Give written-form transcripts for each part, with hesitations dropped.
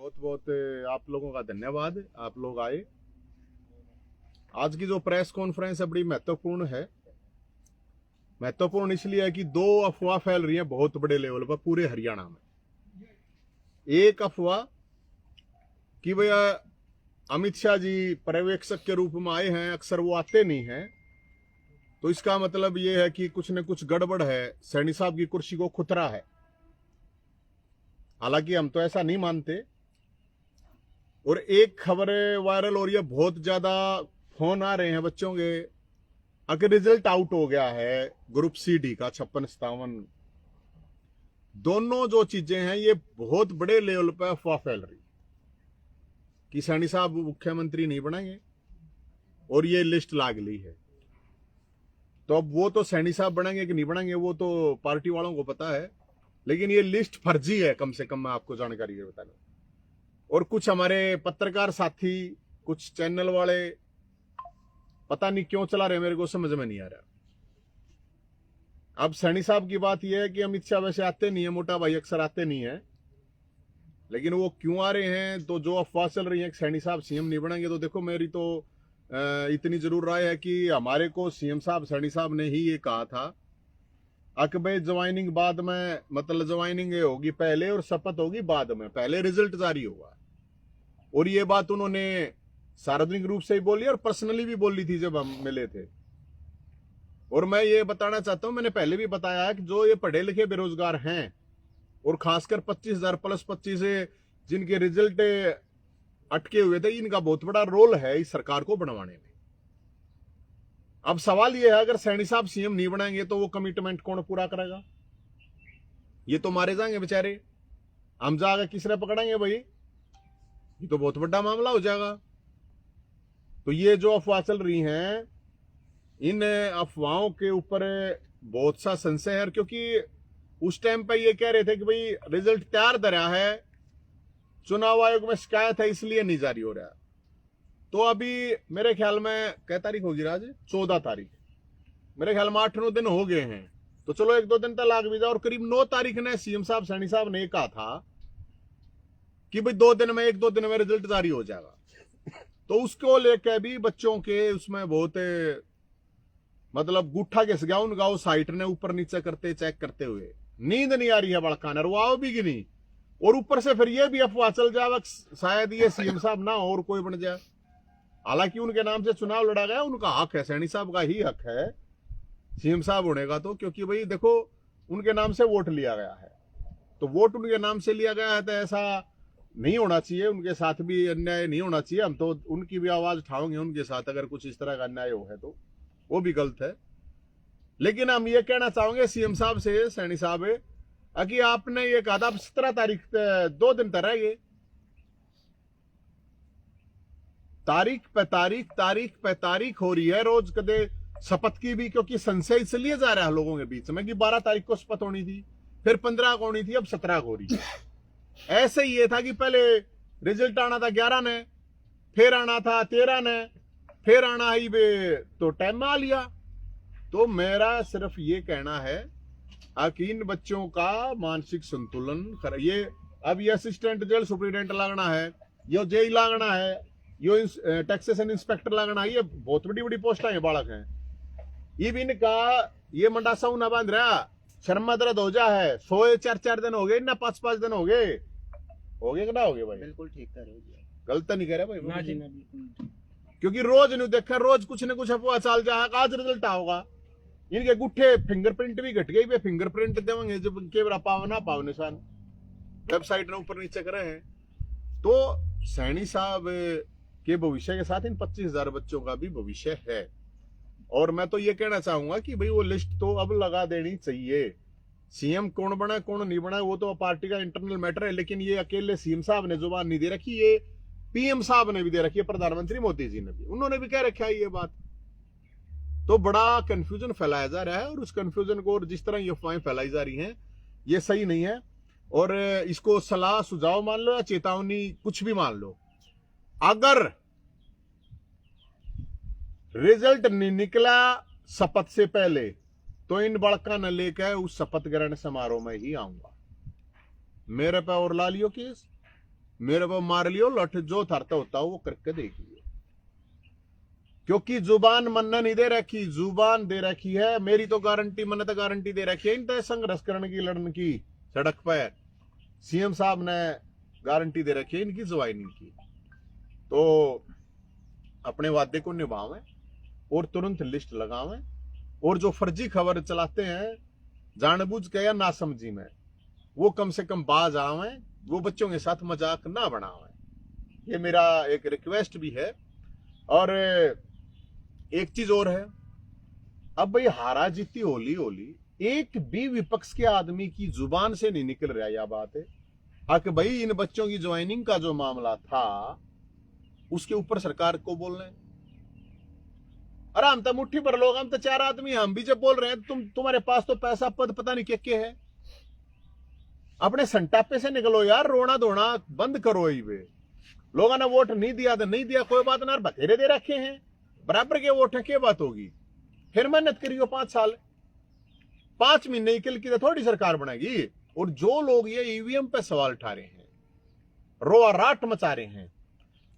बहुत बहुत आप लोगों का धन्यवाद, आप लोग आए। आज की जो प्रेस कॉन्फ्रेंस है बड़ी महत्वपूर्ण है। महत्वपूर्ण इसलिए है कि दो अफवाह फैल रही है बहुत बड़े लेवल पर पूरे हरियाणा में। एक अफवाह कि भैया अमित शाह जी पर्यवेक्षक के रूप में आए हैं, अक्सर वो आते नहीं हैं, तो इसका मतलब ये है कि कुछ न कुछ गड़बड़ है, सैनी साहब की कुर्सी को खुतरा है। हालांकि हम तो ऐसा नहीं मानते। और एक खबर वायरल हो रही है, बहुत ज्यादा फोन आ रहे हैं बच्चों के, अगर रिजल्ट आउट हो गया है ग्रुप सी डी का 56-57, दोनों जो चीजें हैं ये बहुत बड़े लेवल पर अफवाह फैल रही कि सैनी साहब मुख्यमंत्री नहीं बनाएंगे और ये लिस्ट लाग ली है। तो अब वो तो सैनी साहब बनाएंगे कि नहीं बनाएंगे वो तो पार्टी वालों को पता है, लेकिन ये लिस्ट फर्जी है, कम से कम मैं आपको जानकारी बता दूं। और कुछ हमारे पत्रकार साथी, कुछ चैनल वाले पता नहीं क्यों चला रहे, मेरे को समझ में नहीं आ रहा। अब सैनी साहब की बात यह है कि अमित शाह वैसे आते नहीं है, मोटा भाई अक्सर आते नहीं है, लेकिन वो क्यों आ रहे हैं? तो जो अफवाह चल रही है कि सैनी साहब सीएम नहीं बनेंगे, तो देखो मेरी तो इतनी जरूर राय है कि हमारे को सीएम साहब सैनी साहब ने ही ये कहा था अकबे ज्वाइनिंग बाद में, मतलब ज्वाइनिंग होगी पहले और शपथ होगी बाद में, पहले रिजल्ट जारी होगा। और ये बात उन्होंने सार्वजनिक रूप से ही बोली और पर्सनली भी बोली थी जब हम मिले थे। और मैं ये बताना चाहता हूं, मैंने पहले भी बताया है कि जो ये पढ़े लिखे बेरोजगार हैं और खासकर 25,000 प्लस 25 जिनके रिजल्ट अटके हुए थे, इनका बहुत बड़ा रोल है इस सरकार को बनवाने में। अब सवाल यह है, अगर सैनी साहब सीएम नहीं बनाएंगे तो वो कमिटमेंट कौन पूरा करेगा? ये तो मारे जाएंगे बेचारे, हम जाकर किसने पकड़ेंगे भाई? ये तो बहुत बड़ा मामला हो जाएगा। तो ये जो अफवाह चल रही हैं, इन अफवाहों के ऊपर बहुत सा संशय है, क्योंकि उस टाइम पे ये कह रहे थे कि भाई रिजल्ट तैयार धरा है, चुनाव आयोग में शिकायत है इसलिए नहीं जारी हो रहा। तो अभी मेरे ख्याल में क्या तारीख होगी राज? 14 तारीख, मेरे ख्याल में 8-9 दिन हो गए हैं। तो चलो 1-2 दिन तक लाग भी जाओ। और करीब 9 तारीख ने सीएम साहब सैनी साहब ने कहा था कि भाई 1-2 दिन में रिजल्ट जारी हो जाएगा। तो उसको लेकर भी बच्चों के उसमें बहुत मतलब गुट्ठा घिस गया उनका, वो साइट ने ऊपर नीचे करते चेक करते हुए नींद नहीं आ रही है बड़का ने, वो आओ भी कि नहीं। और ऊपर से फिर ये भी अफवाह चल जाए शायद ये सीएम साहब ना हो और कोई बन जाए। हालांकि उनके नाम से चुनाव लड़ा गया, उनका हक है, सैनी साहब का ही हक है सीएम साहब होने का। तो क्योंकि भाई देखो उनके नाम से वोट लिया गया है, तो वोट उनके नाम से लिया गया है, तो ऐसा नहीं होना चाहिए, उनके साथ भी अन्याय नहीं होना चाहिए। हम तो उनकी भी आवाज उठाओगे उनके साथ, अगर कुछ इस तरह का अन्याय हो है तो वो भी गलत है। लेकिन हम ये कहना चाहेंगे सीएम साहब से, सैनी साहब, कि आपने ये कहा था 17 तारीख 2 दिन तक रहेंगे, तारीख पे तारीख हो रही है रोज कदे शपथ की भी, क्योंकि संशय इसलिए जा रहा है लोगों के बीच में कि 12 तारीख को शपथ होनी थी, फिर 15 को होनी थी, अब 17 को हो रही है। ऐसे ही ये था कि पहले रिजल्ट आना था 11 ने, फिर आना था 13 ने, फिर आना ही बे तो टाइम में आ लिया। तो मेरा सिर्फ ये कहना है कि इन बच्चों का मानसिक संतुलन कर, ये अब ये असिस्टेंट जेल सुप्रिटेंडेंट लगना है, ये जेई लगना है, ये टैक्सेशन इंस्पेक्टर लगना है, ये बहुत बड़ी बड़ी पोस्टें हैं, बालक हैं। ये भी इनका ये मंडासा उना बांध रहा, शर्मा दर्द हो जा है, सोए 4-4 दिन हो गए ना, 5-5 दिन हो गए कि ना हो गए भाई? बिल्कुल ठीक कर रहे हो, गलत नहीं कह रहे भाई ना जी, ना बिल्कुल। क्योंकि रोज नहीं देखा, रोज कुछ न कुछ अफवाह चल जाएगा, आज रिजल्ट आओगा। इनके गुट्ठे फिंगरप्रिंट भी घट गई, फिंगरप्रिंट देंगे जब कैमरा पाव ना पाव निशान वेबसाइट ने ऊपर नीचे करे हैं। तो सैनी साहब के भविष्य के साथ इन 25,000 बच्चों का भी भविष्य है। और मैं तो ये कहना चाहूंगा कि भाई वो लिस्ट तो अब लगा देनी चाहिए। सीएम कौन बना कौन नहीं बना वो तो पार्टी का इंटरनल मैटर है, लेकिन ये अकेले सीएम साहब ने जुबान नहीं दे रखी, ये पीएम साहब ने भी दे रखी है, प्रधानमंत्री मोदी जी ने भी, उन्होंने भी कह रखा है ये बात। तो बड़ा कंफ्यूजन फैलाया जा रहा है, और उस कंफ्यूजन को, और जिस तरह ये अफवाहें फैलाई जा रही हैं, ये सही नहीं है। और इसको सलाह सुझाव मान लो या चेतावनी, कुछ भी मान लो, अगर रिजल्ट नहीं निकला शपथ से पहले तो इन बड़का न लेकर उस शपथ ग्रहण समारोह में ही आऊंगा। मेरे पे और ला लियो केस, मेरे को मार लियो लठ जो थरता होता वो करके देख लियो, क्योंकि जुबान मन नहीं दे रखी, जुबान दे रखी है मेरी तो गारंटी, मन तो गारंटी दे रखी है इन तो संघर्ष करने की, लड़ने की सड़क पर। सीएम साहब ने गारंटी दे रखी है इनकी ज्वाइनिंग की। तो अपने वादे को निभावें और तुरंत लिस्ट लगावें, और जो फर्जी खबर चलाते हैं जानबूझ के या नासमझी में, वो कम से कम बाज आवें, वो बच्चों के साथ मजाक ना बनावें। ये मेरा एक रिक्वेस्ट भी है। और एक चीज और है, अब भाई हारा जीती होली होली एक भी विपक्ष के आदमी की जुबान से नहीं निकल रहा यह बात है कि भाई इन बच्चों की ज्वाइनिंग का जो मामला था उसके ऊपर सरकार को बोलना है। अरे हम तो मुट्ठी भर लोग, हम तो 4 आदमी, हम भी जब बोल रहे हैं तुम्हारे पास तो पैसा पद पता नहीं क्या है, अपने संटापे से निकलो यार, रोना धोना बंद करो। ही वे लोगों ने वोट नहीं दिया तो नहीं दिया, कोई बात ना, बथेरे दे रखे हैं, बराबर के वोट है, क्या बात होगी। फिर मेहनत करियो 5 साल, 5 महीने निकल की तो थोड़ी सरकार बनेगी। और जो लोग ये ईवीएम पे सवाल उठा रहे हैं, रोआ राट मचा रहे हैं,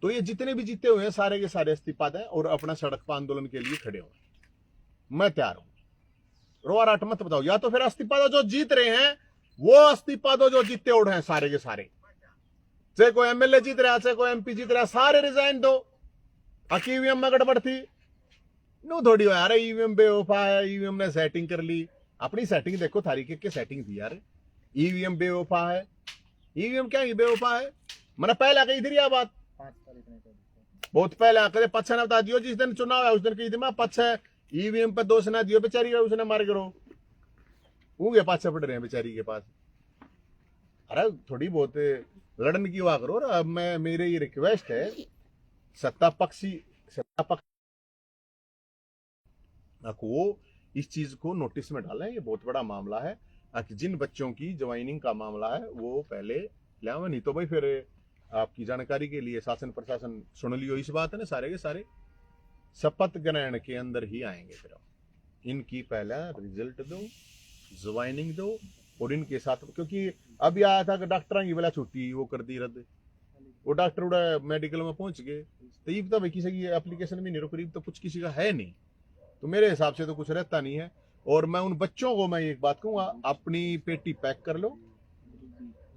तो ये जितने भी जीते हुए हैं सारे के सारे इस्तीफा दें और अपना सड़क पर आंदोलन के लिए खड़े हो। मैं तैयार हूं, रोआ राट मत बताओ, या तो फिर इस्तीफा दो जो जीत रहे हैं, वो इस्तीफा दो जो जीते उड़े हैं सारे के सारे, चाहे कोई एमएलए जीत रहा, चाहे कोई एमपी जीत रहा, सारे रिजाइन दो। ईवीएम में गड़बड़ थी नो थोड़ी हो यार, ईवीएम बेवफा है, ईवीएम ने सेटिंग कर ली, अपनी सेटिंग देखो, थारी के सेटिंग थी यार। ईवीएम बेवफा है, ईवीएम क्या बेवफा है, मैंने पहले कही थी यह बात, बहुत पहले आकर पच्चा ने बता दियो, जिस दिन चुनाव है उस दिन कही थी मैं, पच्चा ईवीएम पर दोष ना दियो बेचारी, उसने मार करो उनके पास पड़ रहे हैं बेचारी के पास। अरे थोड़ी बहुत लड़न की हुआ करो। अब मैं, मेरे ये रिक्वेस्ट है, सत्ता पक्ष को इस चीज को नोटिस में डालें, ये बहुत बड़ा मामला है कि जिन बच्चों की ज्वाइनिंग का मामला है वो पहले ले आवे, नहीं तो भाई फिर आपकी जानकारी के लिए शासन प्रशासन सुन लियो इस बात है ना, सारे के सारे शपथ ग्रहण के अंदर ही आएंगे। फिर इनकी पहला रिजल्ट दो, ज्वाइनिंग दो, और इनके साथ, क्योंकि अभी आया था कि डॉक्टर की बेला छुट्टी वो कर दी रद्द, वो डॉक्टर उड़ा मेडिकल में पहुंच गए, तो ईब तो भाई किसी की एप्लीकेशन भी नहीं रुक रही, तो कुछ किसी का है नहीं, तो मेरे हिसाब से तो कुछ रहता नहीं है। और मैं उन बच्चों को मैं एक बात कहूंगा, अपनी पेटी पैक कर लो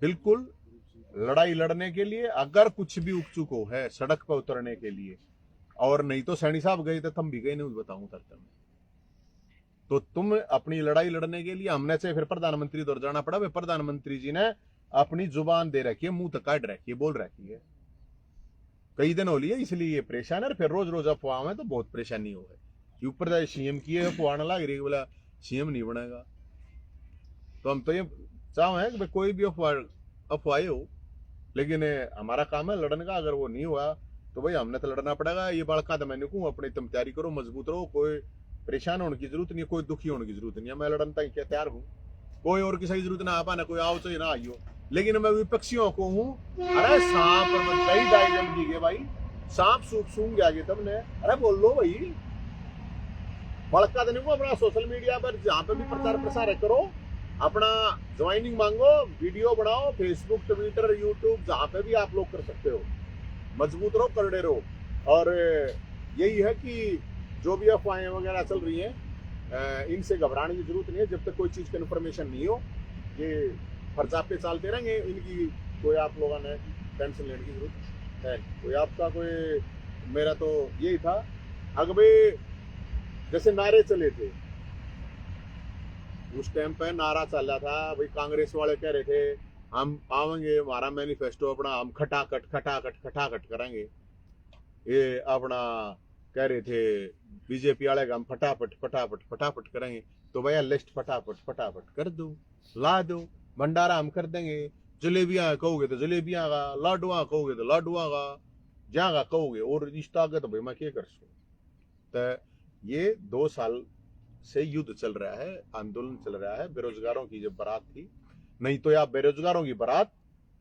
बिल्कुल लड़ाई लड़ने के लिए, अगर कुछ भी उकचुक हो है सड़क पर उतरने के लिए, और नहीं तो सैनी साहब गए थे, तुम भी गए नहीं बताऊं उतरते में, तो तुम अपनी लड़ाई लड़ने के लिए, हमने से फिर प्रधानमंत्री दौर जाना पड़ा। वे प्रधानमंत्री जी ने अपनी जुबान दे रखी है, मुंह तक काट रखी है, बोल रखी है, कई दिन हो लिए, इसलिए ये परेशान है। फिर रोज रोज अफवाह में तो बहुत परेशानी हो है कि ऊपर सीएम की अफवाह लग रही, बोला सीएम नहीं बनेगा। तो हम तो ये चाहे कि कोई भी अफवाह हो, लेकिन हमारा काम है लड़ने का, अगर वो नहीं हुआ तो भाई हमने तो लड़ना पड़ेगा। ये बड़का तो मैंने कहूँ अपनी तुम तैयारी करो, मजबूत रहो, कोई परेशान होने की जरूरत नहीं है, कोई दुखी होने की जरूरत नहीं है, मैं लड़न तक क्या तैयार हूँ, कोई और किसी की जरूरत ना आ पाना, कोई आओ चाहिए ना आइयो, लेकिन मैं विपक्षियों को हूँ, अरे सांप दही दाई जम गई भाई, सांप सूप सूंघ गया तुमने, अरे बोल लो भाई, बड़का देने को अपना सोशल मीडिया पर जहाँ पे भी प्रचार प्रसार करो, अपना ज्वाइनिंग मांगो, वीडियो बनाओ, फेसबुक ट्विटर यूट्यूब जहाँ पे भी आप लोग कर सकते हो, मजबूत रहो, करड़े रहो। और यही है कि जो भी अफवाहें वगैरह चल रही हैं, इनसे घबराने की जरूरत नहीं है, जब तक कोई चीज की इन्फॉर्मेशन नहीं हो, ये फरजापे चलते रहेंगे, इनकी कोई आप लोगों ने टेंशन लेने की जरूरत है कोई आपका कोई। मेरा तो यही था, अगर भाई जैसे नारे चले थे उस टाइम पे, नारा चल रहा था भाई, कांग्रेस वाले कह रहे थे हम आवेंगे, हमारा मैनिफेस्टो अपना हम खटाखट खटाखट खटाखट करेंगे, ये अपना कह रहे थे बीजेपी वाले का हम फटाफट फटाफट फटाफट करेंगे, तो भैया लिस्ट फटाफट फटाफट कर दो, ला दो, भंडारा हम कर देंगे, जलेबियां कहोगे तो जलेबियां का, लाडुआ कहोगे तो लाडुआ का, जहाँ का कहोगे, और रिश्ता आ गया तो भाई मैं क्या कर सकूं। तो ये 2 साल से युद्ध चल रहा है, आंदोलन चल रहा है, बेरोजगारों की जब बारात थी, नहीं तो या बेरोजगारों की बारात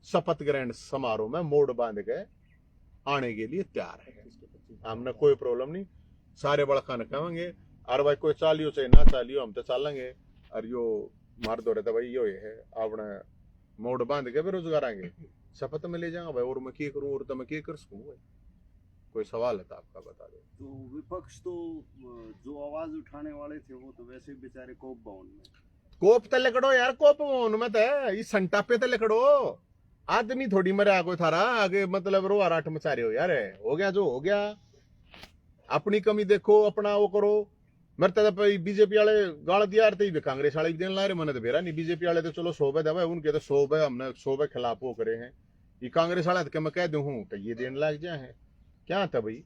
शपथ ग्रहण समारोह में मोड़ बांध के आने के लिए तैयार है, हमने कोई प्रॉब्लम नहीं, सारे बड़का न कहेंगे, अरे भाई कोई चालियो चाहे ना चालियो हम तो चालेंगे, और यो मार दो रहे भाई यो ये है अपने मोड़ बांध के बेरोजगार आएंगे, शपथ में ले जाऊंगा भाई, और मैं क्या करूं, और तो मैं क्या कर सकूं भाई? कोई सवाल है तो आपका बता दो। तो विपक्ष तो जो आवाज उठाने वाले थे वो तो वैसे बेचारे कोप भवन में। कोप तो लकड़ो यार, कोप में तो इस संटापे तो लकड़ो, आदमी थोड़ी मरे कोई थारा आगे, मतलब रो आराट मचा रहे हो यार। हो गया जो हो गया, अपनी कमी देखो, अपना वो करो। मरते तो बीजेपी वाले गाल दिया रहे, कांग्रेस वाले भी देने ला रहे, मैंने तो बेरा नहीं। बीजेपी वाले तो चलो 100 दबा, उनके तो 100 हमने 100 खिलाफ वो करे हैं। ये कांग्रेस वाला तो मैं कह दूं हूं तो ये देने लग जाए हैं। क्या था भाई,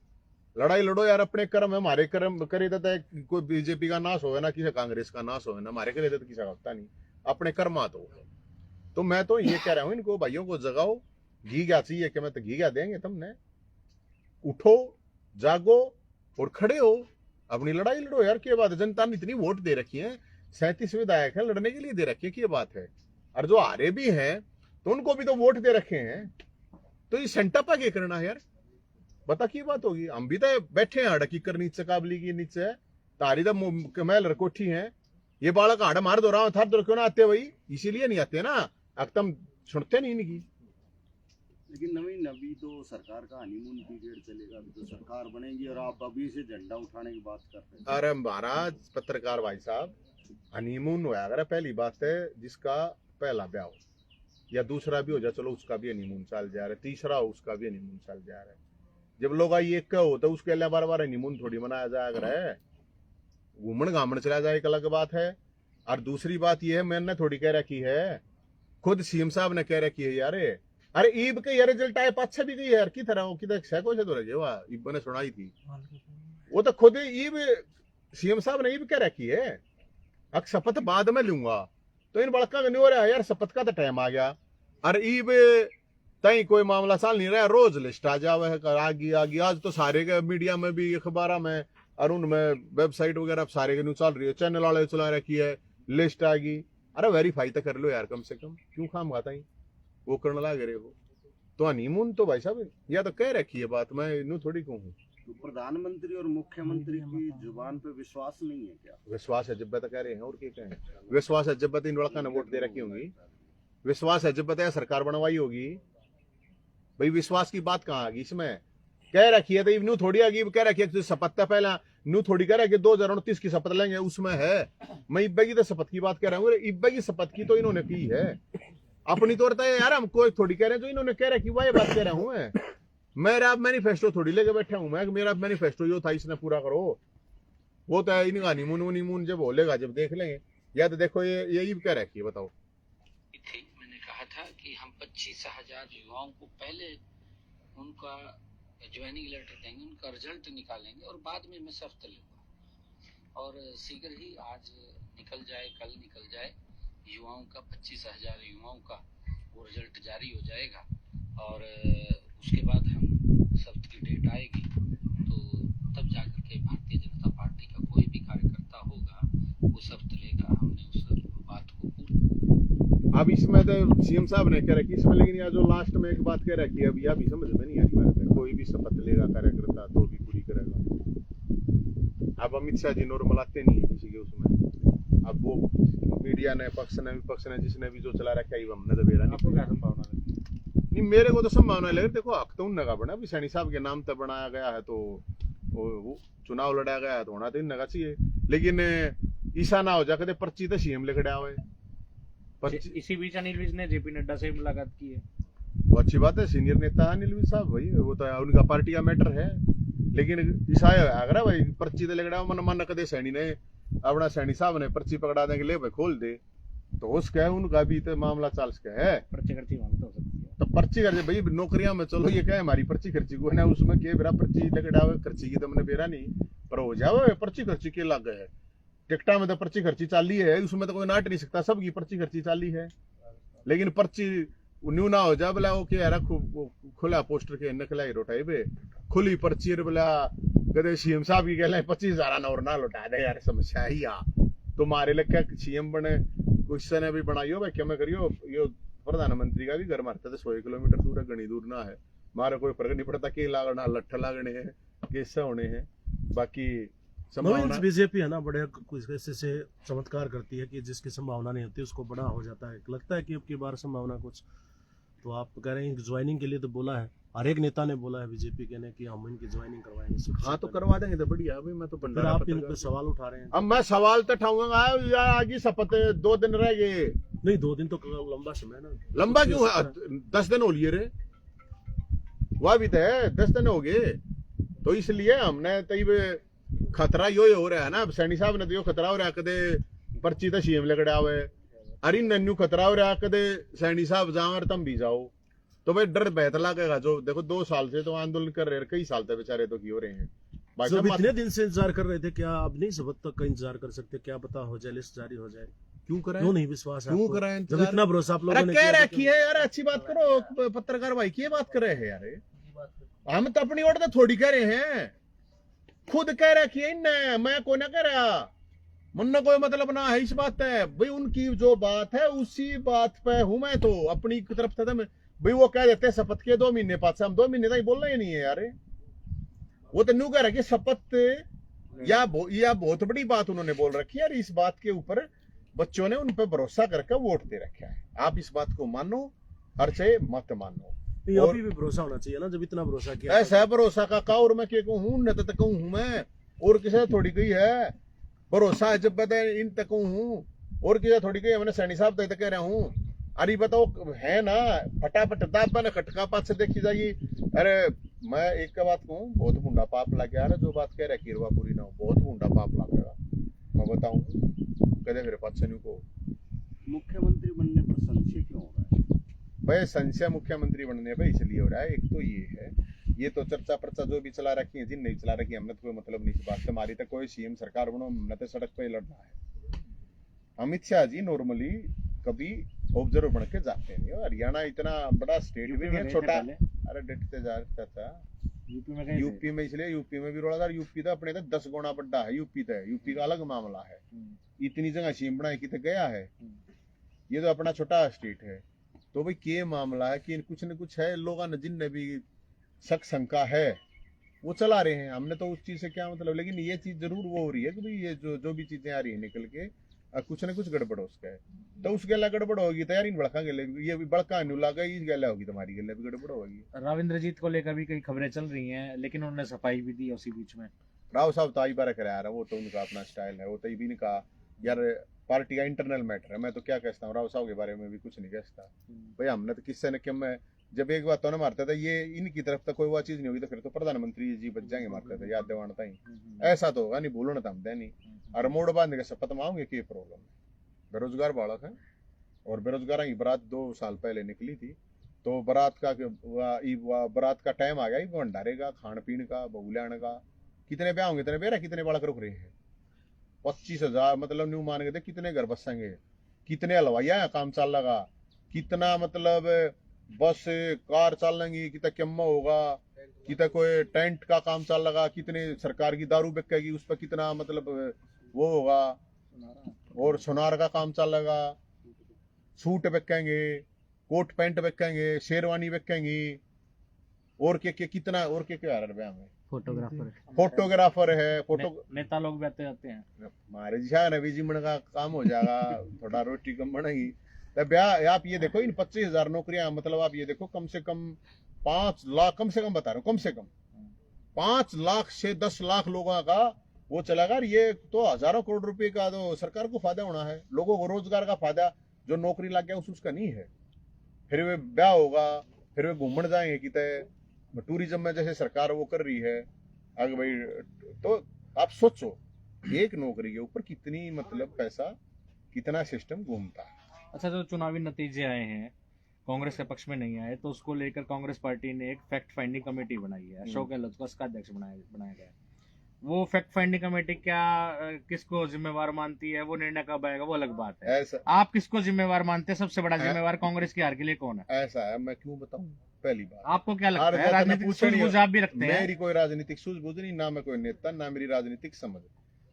लड़ाई लड़ो यार, अपने कर्म है, हमारे कर्म करे तो कोई बीजेपी का नाश होगा ना, किसी कांग्रेस का नाश होगा ना, हमारे करे तो किसी का होता नहीं, अपने कर्मा तो मैं तो ये कह रहा हूं इनको भाइयों को जगाओ, घी क्या चाहिए कि मैं तो घी क्या देंगे तुमने, उठो जागो और खड़े हो, अपनी लड़ाई लड़ो यार। क्या बात है, जनता ने इतनी वोट दे रखी है, 37 विधायक है, लड़ने के लिए दे रखी है, क्या बात है। और जो हारे भी हैं तो उनको भी तो वोट दे रखे हैं, तो ये सेंटअप क्या करना है यार, बता की बात होगी। हम भी तो बैठे हैं अड़की कर नीचे, काबली की नीचे तारी तो महल कोठी है, ये बालक हाड़ मार दो रहा था, तो क्यों ना आते भाई, इसीलिए नहीं आते ना, अक्तम सुनते नहीं इनकी। लेकिन नवीन, अभी तो सरकार का हनीमून पीरियड चलेगा, अभी तो सरकार बनेगी और आप अभी से झंडा उठाने की बात कर रहे हैं। अरे महाराज पत्रकार भाई साहब, हनीमून होया अगर पहली बात है, जिसका पहला ब्याह हो या दूसरा भी हो जाए, चलो उसका भी हनीमून चल जा रहा है, तीसरा हो उसका भी हनीमून चल जा रहा है। जब लोग आई एक का हो तो उसके लिए बार बार हनीमून थोड़ी मनाया जाया अगर है, घूमन घामन चला जाए एक अलग बात है। और दूसरी बात यह है, मैंने थोड़ी कह रखी है, खुद सीएम साहब ने कह रखी है यार, अरे ईब के यार रिजल्ट आए अच्छा भी गई यार, की तरह हो किधर सैको से तो रहे वाह, ईब ने सुनाई थी, वो तो खुद ईब सीएम साहब ने ईब कह रखी है, अब शपथ बाद में लूंगा, तो इन बड़का नहीं हो रहा है यार, शपथ का तो टाइम आ गया। अरे ईब तई कोई मामला साल नहीं रहा, रोज लिस्ट आ जावे है, आगी आगी, आज तो सारे के मीडिया में भी, अखबार में और उनमें वेबसाइट वगैरह सारे के न्यूज चल रही है, चैनल वाले चला रखी है, लिस्ट आ गई। अरे वेरीफाई तो कर लो यार कम से कम, क्यों खाम खाता ही वो करने लगे रहे हो। तो हनीमून तो भाई साहब या तो कह रखी है बात, मैं इनू थोड़ी कहूँ। तो प्रधानमंत्री और मुख्यमंत्री की जुबान पे विश्वास नहीं है क्या? विश्वास है जब तो कह रहे हैं, और क्या कहें, विश्वास है जब इन लड़का ने वोट दे रखी होंगी, विश्वास है जब सरकार बनवाई होगी भाई, विश्वास की बात कहाँ आ गई इसमें, कह रखी है तो इनू थोड़ी आ गई, कह रखी है शपथ पहला नू थोड़ी कह रहा है कि 2029 की शपथ लेंगे, उसमें है। मैं इब्बे की तो शपथ की बात कर रहा हूँ, इब्बे की शपथ की तो इन्होंने की है अपनी तौर पर यार, हम कोई थोड़ी कह रहे हैं जो इन्होंने कह रखी वही बात कह रहा हूँ मेरा मैनिफेस्टो थोड़ी लेके बैठा हूँ मैं, मेरा मैनिफेस्टो जो था इसने पूरा करो, वो तो है इनका हनीमून जब बोलेगा जब देख लेंगे। या तो देखो ये कह रखी है, बताओ। मैंने कहा था कि हम 25,000 युवाओं को पहले उनका ज्वाइनिंग लेटर देंगे, उनका रिजल्ट निकालेंगे और बाद में मैं शर्त लूंगा, और शीघ्र ही आज निकल जाए, कल निकल जाए, युवाओं का 25,000 युवाओं का वो रिजल्ट जारी हो जाएगा, और उसके बाद हम शर्त की डेट आएगी, तो तब जाकर के भारतीय जनता पार्टी का कोई भी कार्यकर्ता होगा वो शर्त लेगा, हमने उस बात को पूरा। अब इसमें तो सीएम साहब ने कह रखी इसमें, लेकिन यार जो लास्ट में एक बात कह रखी है अभी अभी समझ में नहीं आ रही मेरे, कोई भी शपथ लेगा कार्यकर्ता तो भी पूरी करेगा। अब अमित शाह जी नॉर्मल आते नहीं है किसी के उसमें, अब वो मीडिया ने पक्ष ने विपक्ष ने जिसने भी जो चला रखा है हमने तो बेरा नहीं। संभावना नहीं, मेरे को तो संभावना लगे, देखो हक तो उन बना भी सैनी साहब के नाम तक बनाया गया है, तो वो चुनाव लड़ाया गया है तो होना तो इन चाहिए, लेकिन ईसा ना हो जा कदे पर्ची तो सीएम लिख हुआ है। इसी बीच अनिल विज ने जेपी नड्डा से मुलाकात की है, वो अच्छी बात है, सीनियर नेता है अनिल विज साहब भाई, वो तो उनका पार्टी का मैटर है, लेकिन ईसा अगर भाई पर्ची तो लिखड़ा मन मन कदे सैनी ने अपना सैनी साहब ने पर्ची पकड़ा देंगे ले भाई खोल दे, तो उसका है उनका भी तो मामला चाल सका है, पर्ची खर्ची मांग तो सकती है, तो पर्ची खर्ची भाई नौकरियां में चलो ये क्या है हमारी पर्ची खर्ची को है ना, उसमें के बेरा पर्ची लगड़ा खर्ची की तो मैंने बेरा नहीं, पर हो जाओ पर्ची खर्ची के लग गए है, टिकटा में तो पर्ची खर्ची चाली है, उसमें तो कोई नाट नहीं सकता, सबकी पर्ची खर्ची चाली है, लेकिन पर्ची न्यू ना हो जा बोला वो क्या रखो खुला पोस्टर के नकला रोटाई बे खुली पर्ची बोला कदे सीएम साहब की कहला 25,000 और ना लौटा दे यार, समस्या ही आ तो मारे लग क्या सीएम बने कुछ ने भी बनाइयो भाई क्या मैं करियो, यो प्रधानमंत्री का भी घर मारता था 100 किलोमीटर दूर है, गणी दूर ना है, मारे कोई फर्क नहीं पड़ता के लागना लट्ठ लागने हैं कैसे होने हैं, बाकी बीजेपी है ना बड़े कुछ ऐसे से चमत्कार करती है कि जिसकी संभावना नहीं होती उसको बड़ा हो जाता है, लगता है कि अब की बार संभावना कुछ तो आप कह रहे हैं ज्वाइनिंग के लिए तो बोला है, हर एक नेता ने बोला है बीजेपी के ने कि हम इनकी ज्वाइनिंग करवाएंगे सबसे हाँ तो पहले। करवा देंगे तो बढ़िया। अभी मैं तो फिर भंडारा आप इन पत्रकार- पे सवाल उठा रहे हैं। अब मैं सवाल तो उठाऊंगा यार, आज ही शपथ 2 दिन रह गए। नहीं 2 दिन तो लंबा समय है ना। लंबा कुछ क्यों इस है? तरह- 10 दिन हो लिए रे, वह भी तो है, 10 दिन हो गए। तो इसलिए हमने तब खतरा यो हो रहा है ना। सैनी साहब ने तो यो खतरा हो रहा कदे पर्ची तो सीएम लगड़ा हुए, अरे नन्नू खतरा हो रहा कदे सैनी साहब जाओ और तुम भी जाओ। तो भाई डर बेहत लगेगा। जो देखो 2 साल से तो आंदोलन कर रहे हैं, कई साल तक बेचारे तो की हो रहे हैं। भाई जब साहब इतने दिन से इंतजार कर रहे थे, क्या अब नहीं शपथ तक का इंतजार कर सकते? क्या पता हो जाए, लिस्ट जारी हो जाए। क्यों कराएं? क्यों नहीं विश्वास है क्यों आपको? कराएं जब इंतजार? इतना भरोसा आप लोगों अरे ने कह किया, रखी है यार, अच्छी बात करो। पत्रकार भाई की बात कर रहे हैं यार, हम तो अपनी ओर तो थोड़ी कह रहे हैं, खुद कह रखी है इनने, मैं कोई ना कह रहा। मुन्ना कोई मतलब ना है इस बात है भाई, उनकी जो बात है उसी बात पे हूं मैं तो अपनी तरफ से। भाई वो कह देते हैं शपथ के 2 महीने बाद से, हम 2 महीने तक बोलना ही नहीं है यार। वो तो न्यू कह रहा कि शपथ या बहुत बड़ी बात उन्होंने बोल रखी है। यार इस बात के ऊपर बच्चों ने उन पर भरोसा करके वोट दे रखा है। आप इस बात को मानो और चाहे मत मानो, नहीं, और- अभी भी भरोसा होना चाहिए ना, जब इतना भरोसा किया। ऐसा है भरोसा का और मैं क्या कहूँ, न तो कहूँ हूं मैं, और किसी थोड़ी गई है भरोसा है। जब बता इन तक हूँ और किसी थोड़ी गई, मैंने सैनी साहब तक कह रहा हूँ। अरे बताओ है ना, फटाफट दाबा ने खटका पात से देखी जाइए। अरे मैं एक का बात कहूँ, बहुत मुंडा पाप लग गया है। जो बात कह रहा किरवा पूरी ना हो, बहुत मुंडा पाप लगेगा। मैं बताऊं कदे मेरे पास सन्यू को मुख्यमंत्री बनने पर संशय क्यों हो रहा है? भाई संशय मुख्यमंत्री बनने पे इसलिए हो रहा है। एक तो ये है, ये तो चर्चा पर्चा जो भी चला रखी है, जिन नहीं चला रखी, हमने तो कोई मतलब नहीं इस बात से। हमारी तो कोई सीएम सरकार बनो, हमने तो सड़क पे लड़ना है। अमित शाह जी नॉर्मली कभी ऑब्जर्वर बन के जाते नहीं। और हरियाणा इतना बड़ा स्टेट भी नहीं है, छोटा। अरे डेटते जा चाचा, यूपी में गए यूपी में इसलिए यूपी में भी रोड़ादार, यूपी तो अपने तो 10 गुना बड़ा है। यूपी तो यूपी का अलग मामला है। इतनी जगह सीएम बनाई की तो गया है, ये तो अपना छोटा स्टेट है। तो भाई के मामला है कि कुछ न कुछ है, लोगों ने जिनने भी शक शंका है वो चला रहे हैं। हमने तो उस चीज से क्या मतलब, लेकिन ये चीज जरूर वो हो रही है कि भाई ये जो भी चीजें आ रही है निकल के, कुछ न कुछ गड़बड़ उसका है। तो उस गला गड़बड़ होगी तो यार इन बड़का गले, ये भी बड़का नु लगा, इस गला होगी, तुम्हारी गले भी गड़बड़ होगी। रविंद्रजीत को लेकर भी कई खबरें चल रही हैं, लेकिन उन्होंने सफाई भी दी उसी बीच में। राव साहब तो आई बार करा यार, वो तो उनका अपना स्टाइल है। वो तो ये भी नहीं कहा यार पार्टी का इंटरनल मैटर है। मैं तो क्या कहता हूँ, राव साहब के बारे में भी कुछ नहीं कहता भाई। हमने तो किससे न क्यों, मैं जब एक बात तो ना मारता था, ये इनकी तरफ तक कोई वो चीज नहीं होगी तो फिर तो प्रधानमंत्री जी बच जाएंगे मारते थे, याद दिवाना ही। ऐसा तो होगा नहीं, भूलना तो हम दे नहीं। और मोड़ बांध के शपथ मांगे कि प्रॉब्लम है, बेरोजगार बालक है। और बेरोजगार की बारात 2 साल पहले निकली थी, तो बारात का टाइम आ गया, भंडारे का, खान पीन का, बहुल्याण का। कितने ब्याह होंगे, इतने बेरा, कितने बालक रुक रहे हैं? 25,000 मतलब न्यू मान के थे, कितने घर बसेंगे, कितने हलवाइया काम चल लगा, कितना मतलब बस कार चल लेंगी, कितना केम्मा होगा, कितना कोई टेंट का काम चल लगा, कितने सरकार की दारू बिकेगी, उस पर कितना मतलब वो होगा, और सोनार का काम चल लगा, सूट बिकेंगे, कोट पैंट बिकेंगे, शेरवानी बिकेंगी, और क्या कितना, और क्या आ रहा है में फोटोग्राफर है, नेता लोग भी आते जाते हैं। हमारे जी नबी जी मन का काम हो जाएगा, थोड़ा रोटी कम बनेगी। तो ब्याह आप ये देखो, इन 25,000 नौकरियां, मतलब आप ये देखो कम से कम 5 लाख, कम से कम बता रहा हूँ, कम से कम 5 लाख से 10 लाख लोगों का वो चलेगा। ये तो हजारों करोड़ रुपए का तो सरकार को फायदा होना है, लोगों को रोजगार का फायदा, जो नौकरी लग गया उसका नहीं है। फिर वे ब्याह होगा, फिर वे घूमने जाएंगे कितने, टूरिज्म में जैसे सरकार वो कर रही है आगे भाई। तो आप सोचो एक नौकरी के ऊपर कितनी मतलब पैसा, कितना सिस्टम घूमता है। अच्छा, जो चुनावी नतीजे आए हैं कांग्रेस के पक्ष में नहीं आए, तो उसको लेकर कांग्रेस पार्टी ने एक फैक्ट फाइंडिंग कमेटी बनाई है। अशोक गहलोत को उसका अध्यक्ष बनाया गया है। वो फैक्ट फाइंडिंग कमेटी क्या किसको जिम्मेवार मानती है, वो निर्णय कब आएगा वो अलग बात है। ऐसा आप किसको जिम्मेवार मानते हैं? सबसे बड़ा जिम्मेवार कांग्रेस की हार के लिए कौन है? ऐसा है, मैं क्यों बताऊं। पहली बात, आपको क्या लगता है? जैसा राजनीतिक सूझबूझ आप भी रखते हैं? मेरी कोई राजनीतिक सूझबूझ नहीं, ना मैं कोई नेता, ना मेरी राजनीतिक समझ।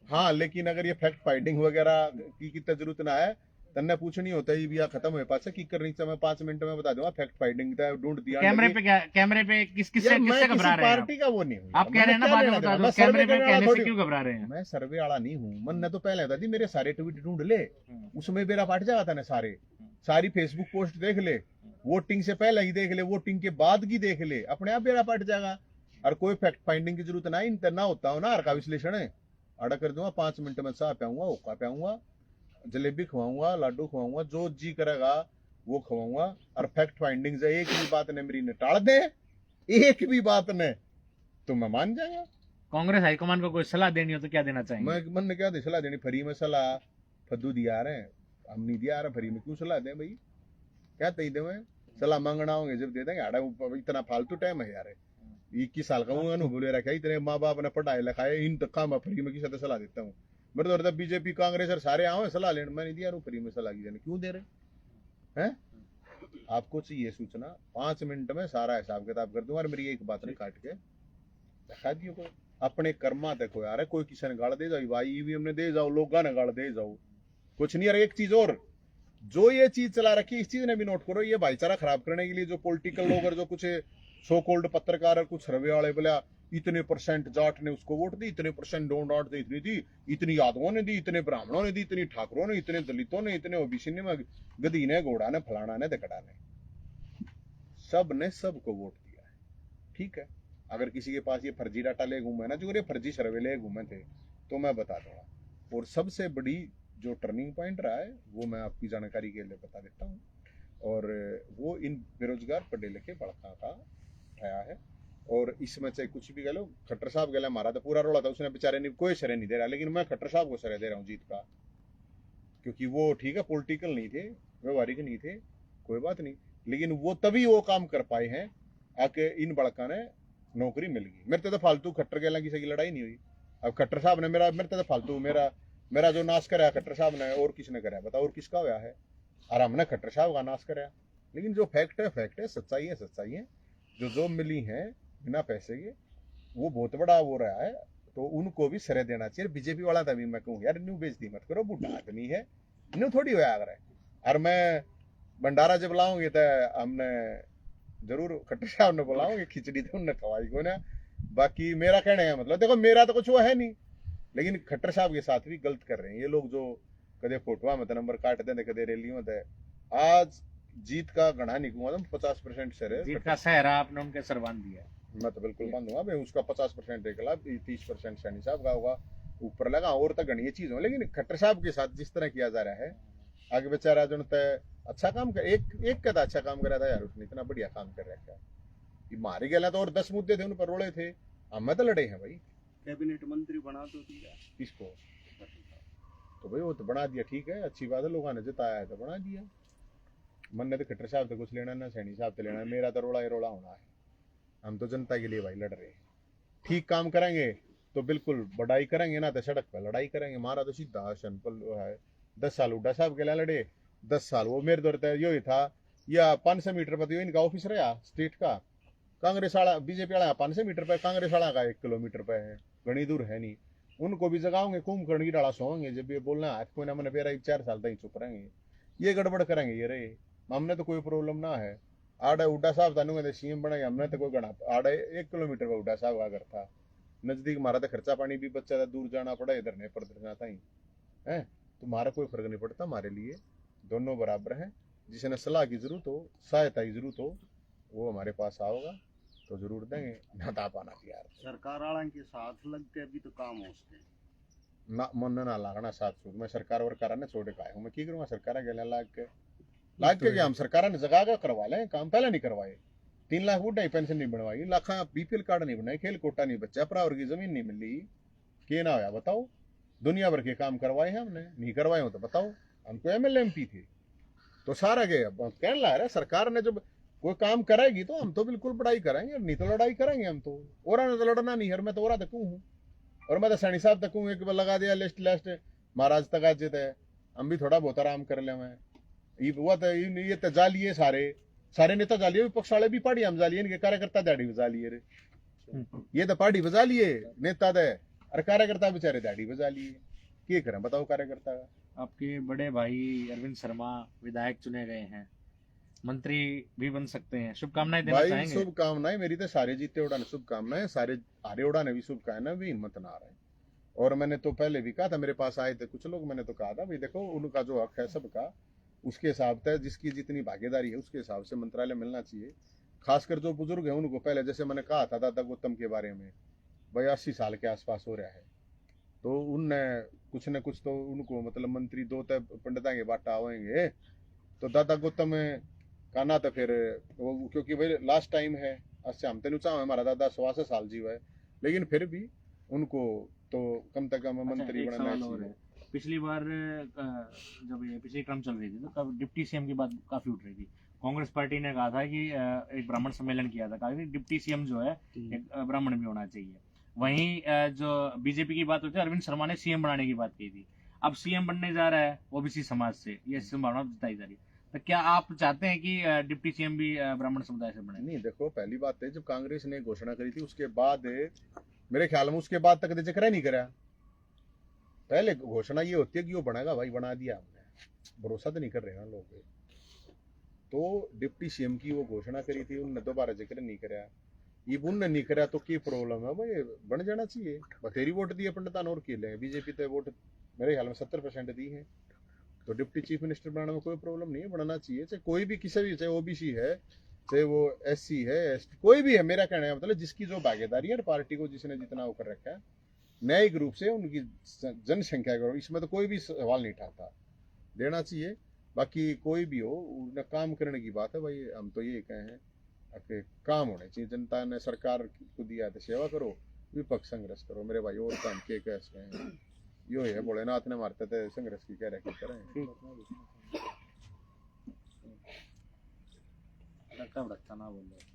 हाँ, लेकिन अगर ये फैक्ट फाइंडिंग वगैरह की कितना जरूरत ना है, तन्ने पूछनी होता है भी खत्म हुए पास की करनी चाहिए। मैं 5 मिनट में बता दूंगा फैक्ट फाइंडिंग ढूंढ दिया। कैमरे पे किससे घबरा रहे हैं? पार्टी का वो नहीं हुई, आप कह रहे हैं ना, बाद में बता दो, कैमरे पे कहने से क्यों घबरा रहे हैं? मैं सर्वे वाला नहीं हूँ। मन ने तो पहले होता थी मेरे सारे ट्वीट ढूंढ ले, उसमें मेरा पाठ जाता था ना, सारी फेसबुक पोस्ट देख ले, वोटिंग से पहले ही देख ले, वोटिंग के बाद की देख ले, अपने आप बेड़ा पट जाएगा। और कोई फैक्ट फाइंडिंग की जरूरत ना, इन ना होता हो ना हर का विश्लेषण है। अड़ा कर दूंगा 5 मिनट में चाह पियाऊंगा, ओका पियाऊंगा, जलेबी खवाऊंगा, लाडू खवाऊंगा, जो जी करेगा वो खवाऊंगा। और फैक्ट फाइंडिंग से एक भी बात ने मेरी ने टाल दे, एक भी बात ने, तो मैं मान जाएगा। कांग्रेस हाईकमान को कोई सलाह देनी हो तो क्या देना चाहेंगे? मैं मन ने क्या दे सलाह देनी, फ्री में सलाह फद्दू दिया रहे, हम नहीं दिया रहे, फ्री में क्यों सलाह दें भाई, क्या तई दे मैं सलाह मांगना होंगे जब दे देंगे। आड़ा इतना फालतू टाइम है यार, 21 साल का हूँ, अनुभव ले रखा है, इतने माँ बाप ने पढ़ाए लिखाए, इन तक काम फ्री में किसी सलाह देता हूँ। मेरे तो बीजेपी कांग्रेस और सारे आओ सलाह लेने, मैं नहीं दिया फ्री में सलाह की जाने, क्यों दे रहे हैं? आपको चाहिए सूचना, 5 मिनट में सारा हिसाब किताब कर दूंगा और मेरी एक बात नहीं काट के दिखा दियो। को अपने कर्मा देखो यार, कोई किसी ने गाड़ दे जाओ भाई, ईवीएम ने दे जाओ, लोग ने गाड़ दे जाओ, कुछ नहीं यार। एक चीज और, जो ये चीज चला रखी इस चीज ने भी नोट करो, ये भाईचारा खराब करने के लिए जो पॉलिटिकल लोग और जो कुछ सो कॉल्ड पत्रकार और कुछ सर्वे वाले बोला इतने % जाट ने उसको वोट दी, इतने % डोंट डाट दी, इतनी दी, इतनी यादवों ने दी, इतने ब्राह्मणों ने दी, इतनी ठाकुरों ने, इतने दलितों ने, इतने ओबीसी ने, गधी ने, घोड़ा ने, फलाना ने, दकड़ा ने, सब ने सबको वोट दिया है। ठीक है, अगर किसी के पास ये फर्जी डाटा ले घूमे ना, जो ये फर्जी सर्वे ले घूमे थे, तो मैं बता दूंगा। और सबसे बड़ी जो टर्निंग पॉइंट रहा है वो मैं आपकी जानकारी के लिए बता देता हूँ, और वो इन बेरोजगार पढ़े लिखे बड़का का आया है। और इसमें चाहे कुछ भी कह लो, खट्टर साहब गला मारा तो पूरा रोला था, उसने बेचारे ने कोई श्रेय नहीं दे रहा, लेकिन मैं खट्टर साहब को श्रेय दे रहा हूँ जीत का, क्योंकि वो ठीक है पॉलिटिकल नहीं थे, व्यवहारिक नहीं थे, कोई बात नहीं, लेकिन वो तभी वो काम कर पाए हैं आके इन बड़का ने नौकरी मिल गई। मेरे तो फालतू खट्टर गला किसी की लड़ाई नहीं हुई। अब खट्टर साहब ने मेरे तो फालतू मेरा जो नाश कराया खट्टर साहब ने, और किसने कराया बताओ, और किसका हुआ है? और हमने खट्टर साहब का नाश कराया। लेकिन जो फैक्ट है, सच्चाई है, जो जॉब मिली है बिना पैसे के, वो बहुत बड़ा वो रहा है, तो उनको भी श्रेय देना चाहिए। बीजेपी वाला था भी मैं कहूँ यार, न्यू बेइज्जती मत करो, बूढ़ा आदमी है, न्यू थोड़ी होया अगर है। और मैं भंडारा जब लाऊंगे तो हमने जरूर खट्टर साहब ने बुलाओगे, खिचड़ी तो उनने खवाई को ना। बाकी मेरा कहने का मतलब, देखो मेरा तो कुछ वो है नहीं, लेकिन खट्टर साहब के साथ भी गलत कर रहे हैं ये लोग, जो कदे फोटो में नंबर काट दें, कदे रैलियों में। आज जीत का गणा नहीं कहूंगा, 50% से जीत का सहरा आपने उनके सर बांध दिया। मैं तो बिल्कुल बांधूंगा भाई, उसका 50% देखला, 30% सैनी साहब का होगा ऊपर लगा, और तक गणीय चीज हो। लेकिन खट्टर साहब के साथ जिस तरह किया जा रहा है, आगे बेचारा जो अच्छा काम कर, एक का अच्छा काम कर रहा था यार, उसने इतना बढ़िया काम कर रखा है। ये मारे गया तो और 10 मुद्दे थे उन पर रोड़े थे, हम तो लड़े हैं भाई। कैबिनेट मंत्री बना तो दिया किसको? तो भाई वो तो बना दिया, ठीक है, अच्छी बात है, लोगों ने जिताया है तो बना दिया। मन ने तो खट्टर साहब तो कुछ लेना ना, सैनी साहब तो लेना, मेरा तो रोड़ा ही रोड़ा होना है। हम तो जनता के लिए भाई लड़ रहे हैं, ठीक काम करेंगे तो बिल्कुल बढ़ाई करेंगे, ना तो सड़क पर लड़ाई करेंगे। हमारा तो सीधा सिंपल है, 10 साल हुड्डा साहब के लिए लड़े, 10 साल वो मेरे दौर तक यो था, या 500 मीटर पर इनका ऑफिस रहा स्टेट का, कांग्रेस वाला बीजेपी वाला 500 मीटर पर, कांग्रेस वाला का 1 किलोमीटर पर है, घनी दूर है नहीं। उनको भी जगाओगे, कुंभकर्ण की डाला सोएंगे, जब ये बोलना हाथ कोई ना मैंने फेरा 4 साल तक चुप रहेंगे, ये गड़बड़ करेंगे ये रहे। हमने तो कोई प्रॉब्लम ना है। आड़े हुड्डा साहब था सीएम बनेंगे, हमने तो कोई गणा आड़े 1 किलोमीटर का हुड्डा साहब का घर था, नजदीक मारा तो खर्चा पानी भी बच्चा था, दूर जाना पड़ा, इधर नहीं प्रदर्शन आता ही है, तो हमारा कोई फर्क नहीं पड़ता, हमारे लिए दोनों बराबर हैं। जिसने सलाह की जरूरत हो, सहायता की जरूरत हो, वो हमारे पास आओगा तो जरूर देंगे, ना ता पाना यार। सरकार वाला के साथ लग के अभी तो काम हो सके ना मन ना लागना साथ सूद, मैं सरकार वर्कार ने छोड़े का हूँ, मैं की करूँगा सरकार के लाग के हम सरकार ने जगह का करवा लें काम, पहले नहीं करवाए। 3 लाख बुढ़ा पेंशन नहीं बनवाई, लाखा बीपीएल कार्ड नहीं बनाए, खेल कोटा नहीं बच्चा, प्रावर की जमीन नहीं मिली, के ना होया बताओ। दुनिया भर के काम करवाए हैं हमने, नहीं करवाए हो तो बताओ। हमको एमएलए एमपी थे तो सारा के कहने ला रहा सरकार ने जब कोई काम करेगी तो हम तो बिल्कुल पढ़ाई करेंगे, नहीं तो लड़ाई करेंगे हम तो। और तो लड़ना नहीं है, मैं तो और तक हूँ, और मैं तो सैनी साहब तक हूँ, एक बार लगा दिया लिस्ट लास्ट महाराज तक आज है, हम भी थोड़ा बहुत आराम कर ले। मैं ये तो जालिए, सारे नेता जालिए, विपक्ष वाले भी पार्टी हम जालिए, इनके कार्यकर्ता दाढ़ी बजा लिए रे, ये तो पार्टी बजा लिए नेता दे, और कार्यकर्ता बेचारे दाढ़ी बजा लिए, क्या करें बताओ कार्यकर्ता का। आपके बड़े भाई अरविंद शर्मा विधायक चुने गए हैं, मंत्री भी बन सकते हैं, शुभकामनाएं देना भाई चाहेंगे? शुभकामनाएं मेरी तो सारे जीते उड़ा ने शुभकामनाएं, सारे हारे उड़ा ने भी शुभकामनाएं, भी हिम्मत ना रहे। और मैंने तो पहले भी कहा था, मेरे पास आए थे कुछ लोग, मैंने तो कहा था भाई देखो उनका जो हक है सबका, उसके हिसाब से जिसकी जितनी भागीदारी है उसके हिसाब से मंत्रालय मिलना चाहिए। खासकर जो बुजुर्ग है उनको पहले, जैसे मैंने कहा था दादा गौतम के बारे में, भाई 80 साल के आसपास हो रहा है, तो उनने कुछ न कुछ तो उनको मतलब मंत्री दो तय पंडिता के बाटा होंगे, तो दादा गौतम का ना तो फिर वो, क्योंकि भाई लास्ट टाइम है, अच्छा हम तेन चाहे हमारा दादा 100 साल जीवा है, लेकिन फिर भी उनको तो कम से कम मंत्री एक बनना सवाल और चाहिए। है। पिछली बार जब ये पिछली टर्म चल रही थी तो तब डिप्टी सीएम की बात काफी उठ रही थी। कांग्रेस पार्टी ने कहा था कि एक ब्राह्मण सम्मेलन किया था, कहा कि डिप्टी सीएम जो है एक ब्राह्मण भी होना चाहिए। वहीं जो बीजेपी की बात होती है, अरविंद शर्मा ने सीएम बनाने की बात की थी। अब सीएम बनने जा रहा है ओबीसी समाज से, ये संभावना जताई जा रही है। तो क्या आप चाहते हैं कि डिप्टी सीएम भी ब्राह्मण समुदाय से बने? नहीं देखो, पहली बात है जब कांग्रेस ने घोषणा करी थी उसके बाद मेरे ख्याल में उसके बाद तक जिक्र नहीं करा। पहले घोषणा ये होती है कि वो बनेगा, भाई बना दिया हमने, भरोसा तो नहीं कर रहे ना लोग। तो डिप्टी सीएम की वो घोषणा करी थी, उनने दोबारा जिक्र नहीं करा। ये उनने नहीं करा तो की प्रॉब्लम है भाई, बन जाना चाहिए। बतेरी वोट दिए पंडितान और के लिए बीजेपी तो वोट मेरे ख्याल में 70% दी है, तो डिप्टी चीफ मिनिस्टर बनाने में कोई प्रॉब्लम नहीं है, बनाना चाहिए। चाहे कोई भी किसी भी, चाहे ओबीसी है, चाहे वो एससी है, एसटी, कोई भी है। मेरा कहना है मतलब जिसकी जो भागीदारी है पार्टी को जिसने जितना वो कर रखा है न्यायिक रूप से उनकी जनसंख्या करो, इसमें तो कोई भी सवाल नहीं उठाता, देना चाहिए। बाकी कोई भी हो उन्हें काम करने की बात है भाई, हम तो ये कहे हैं कि काम होने चाहिए। जनता ने सरकार को दिया तो सेवा करो, विपक्ष संघर्ष करो मेरे भाई, और काम के कैसे हैं यो है। भोलेनाथ ने मारते थे संघर्ष की कह रहे करें। लगता है ना बोल रहे